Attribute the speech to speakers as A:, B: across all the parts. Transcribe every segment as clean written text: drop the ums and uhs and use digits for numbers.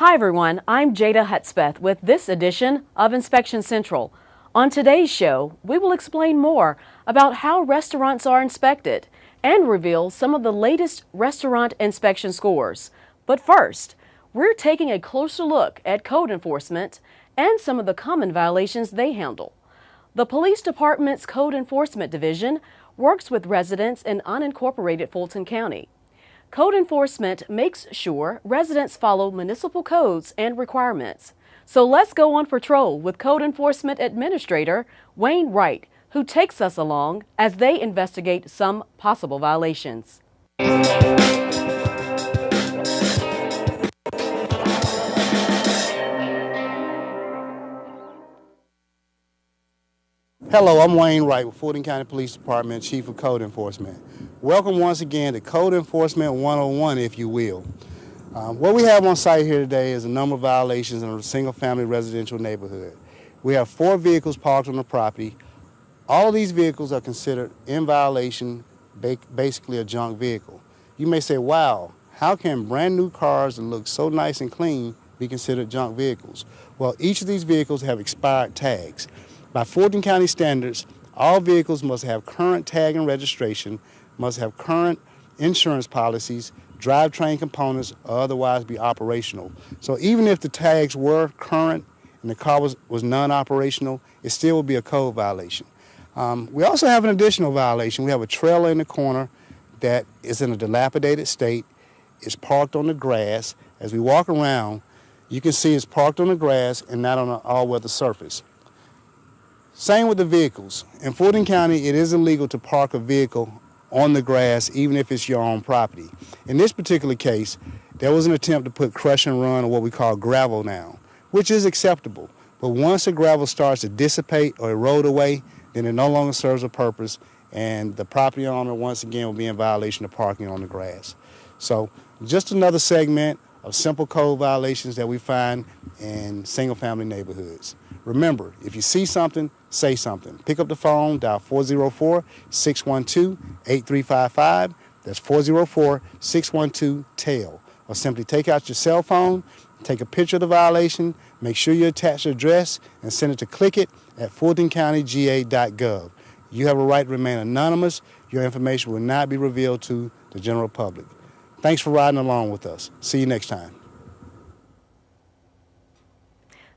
A: Hi everyone, I'm Jada Hutspeth with this edition of Inspection Central. On today's show, we will explain more about how restaurants are inspected and reveal some of the latest restaurant inspection scores. But first, we're taking a closer look at code enforcement and some of the common violations they handle. The Police Department's Code Enforcement Division works with residents in unincorporated Fulton County. Code enforcement makes sure residents follow municipal codes and requirements. So let's go on patrol with Code Enforcement Administrator Wayne Wright, who takes us along as they investigate some possible violations.
B: Hello, I'm Wayne Wright with Fulton County Police Department, Chief of Code Enforcement. Welcome once again to Code Enforcement 101, if you will. What we have on site here today is a number of violations in a single-family residential neighborhood. We have 4 vehicles parked on the property. All of these vehicles are considered in violation, basically a junk vehicle. You may say, wow, how can brand new cars that look so nice and clean be considered junk vehicles? Well, each of these vehicles have expired tags. By Fulton County standards, all vehicles must have current tag and registration, must have current insurance policies, drivetrain components, or otherwise be operational. So even if the tags were current and the car was non-operational, it still would be a code violation. We also have an additional violation. We have a trailer in the corner that is in a dilapidated state. It's parked on the grass. As we walk around, you can see it's parked on the grass and not on an all-weather surface. Same with the vehicles. In Fulton County, it is illegal to park a vehicle on the grass, even if it's your own property. In this particular case, there was an attempt to put crush and run, or what we call gravel down, which is acceptable. But once the gravel starts to dissipate or erode away, then it no longer serves a purpose, and the property owner, once again, will be in violation of parking on the grass. So just another segment of simple code violations that we find in single-family neighborhoods. Remember, if you see something, say something. Pick up the phone, dial 404-612-8355. That's 404-612-TAIL. Or simply take out your cell phone, take a picture of the violation, make sure you attach the address, and send it to clickit@fultoncountyga.gov. You have a right to remain anonymous. Your information will not be revealed to the general public. Thanks for riding along with us. See you next time.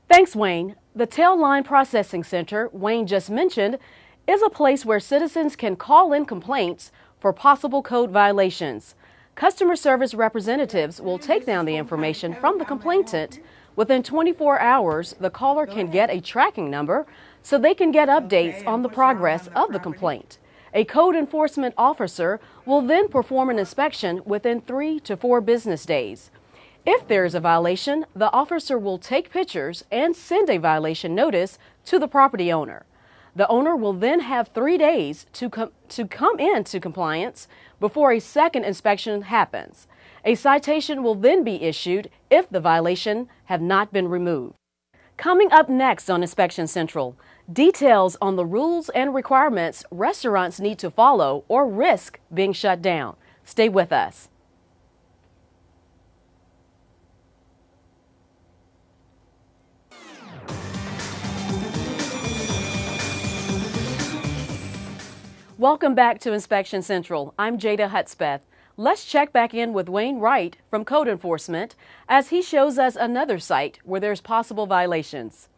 A: Thanks, Wayne. The Tail Line Processing Center Wayne just mentioned is a place where citizens can call in complaints for possible code violations. Customer service representatives will take down the information from the complainant. Within 24 hours, the caller can get a tracking number so they can get updates on the progress of the complaint. A code enforcement officer will then perform an inspection within 3 to 4 business days. If there is a violation, the officer will take pictures and send a violation notice to the property owner. The owner will then have 3 days to come into compliance before a second inspection happens. A citation will then be issued if the violation have not been removed. Coming up next on Inspection Central, details on the rules and requirements restaurants need to follow or risk being shut down. Stay with us. Welcome back to Inspection Central. I'm Jada Hutspeth. Let's check back in with Wayne Wright from Code Enforcement as he shows us another site where there's possible violations.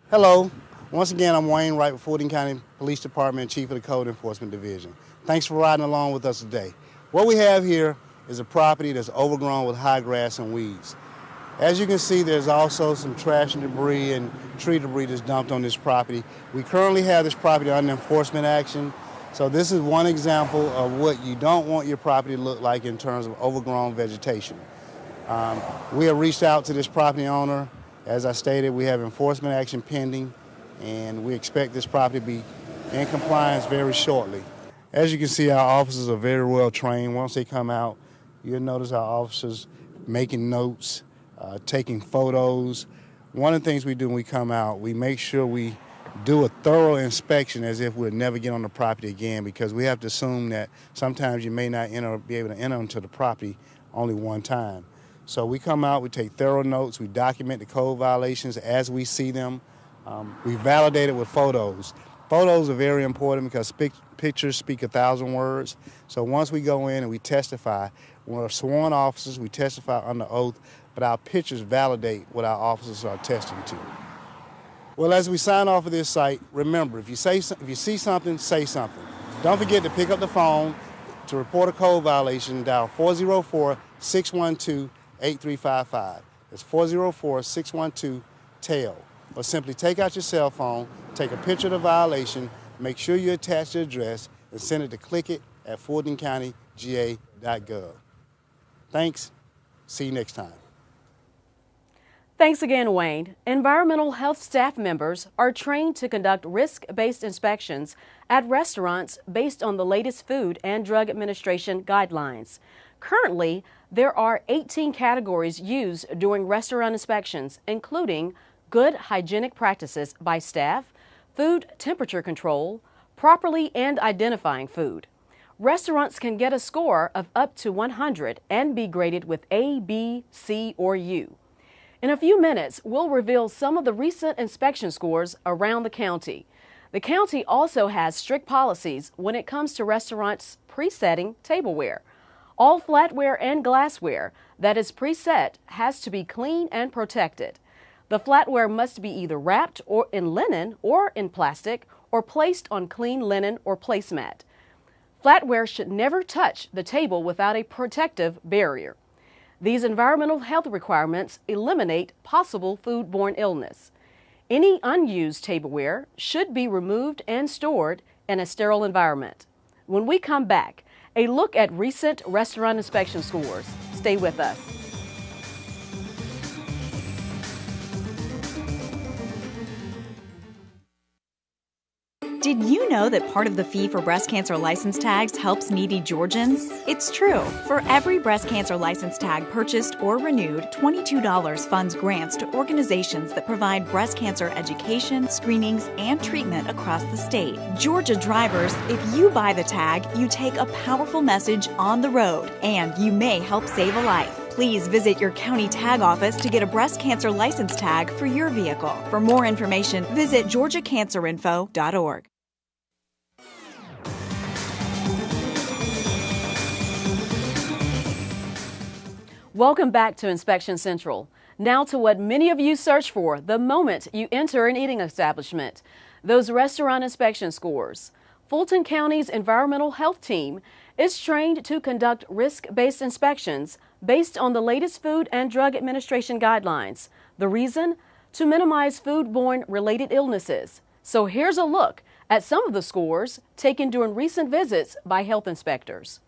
B: Hello. Once again, I'm Wayne Wright with Fulton County Police Department, Chief of the Code Enforcement Division. Thanks for riding along with us today. What we have here is a property that's overgrown with high grass and weeds. As you can see, there's also some trash and debris and tree debris that's dumped on this property. We currently have this property under enforcement action. So this is one example of what you don't want your property to look like in terms of overgrown vegetation. We have reached out to this property owner. As I stated, we have enforcement action pending, and we expect this property to be in compliance very shortly. As you can see, our officers are very well trained. Once they come out, you'll notice our officers making notes, taking photos. One of the things we do when we come out, we make sure we do a thorough inspection as if we'll never get on the property again, because we have to assume that sometimes you may not be able to enter into the property only one time. So we come out, we take thorough notes, we document the code violations as we see them. We validate it with photos. Photos are very important because pictures speak 1,000 words. So once we go in and we testify, we're sworn officers, we testify under oath, but our pictures validate what our officers are attesting to. Well, as we sign off of this site, remember, if you see something, say something. Don't forget to pick up the phone to report a code violation. Dial 404-612-8355. That's 404-612-TAIL. Or simply take out your cell phone, take a picture of the violation, make sure you attach the address, and send it to clickit@fultoncountyga.gov. Thanks. See you next time.
A: Thanks again, Wayne. Environmental health staff members are trained to conduct risk-based inspections at restaurants based on the latest Food and Drug Administration guidelines. Currently, there are 18 categories used during restaurant inspections, including good hygienic practices by staff, food temperature control, properly and identifying food. Restaurants can get a score of up to 100 and be graded with A, B, C, or U. In a few minutes, we'll reveal some of the recent inspection scores around the county. The county also has strict policies when it comes to restaurants presetting tableware. All flatware and glassware that is preset has to be clean and protected. The flatware must be either wrapped or in linen or in plastic or placed on clean linen or placemat. Flatware should never touch the table without a protective barrier. These environmental health requirements eliminate possible foodborne illness. Any unused tableware should be removed and stored in a sterile environment. When we come back, a look at recent restaurant inspection scores. Stay with us.
C: Did you know that part of the fee for breast cancer license tags helps needy Georgians? It's true. For every breast cancer license tag purchased or renewed, $22 funds grants to organizations that provide breast cancer education, screenings, and treatment across the state. Georgia drivers, if you buy the tag, you take a powerful message on the road, and you may help save a life. Please visit your county tag office to get a breast cancer license tag for your vehicle. For more information, visit georgiacancerinfo.org.
A: Welcome back to Inspection Central. Now to what many of you search for the moment you enter an eating establishment, those restaurant inspection scores. Fulton County's environmental health team is trained to conduct risk-based inspections based on the latest Food and Drug Administration guidelines. The reason? To minimize foodborne related illnesses. So here's a look at some of the scores taken during recent visits by health inspectors.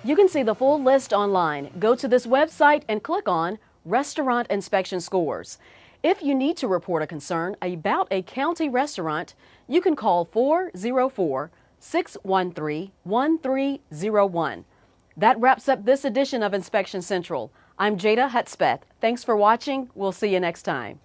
A: You can see the full list online. Go to this website and click on Restaurant Inspection Scores. If you need to report a concern about a county restaurant, you can call 404-613-1301. That wraps up this edition of Inspection Central. I'm Jada Hudspeth. Thanks for watching. We'll see you next time.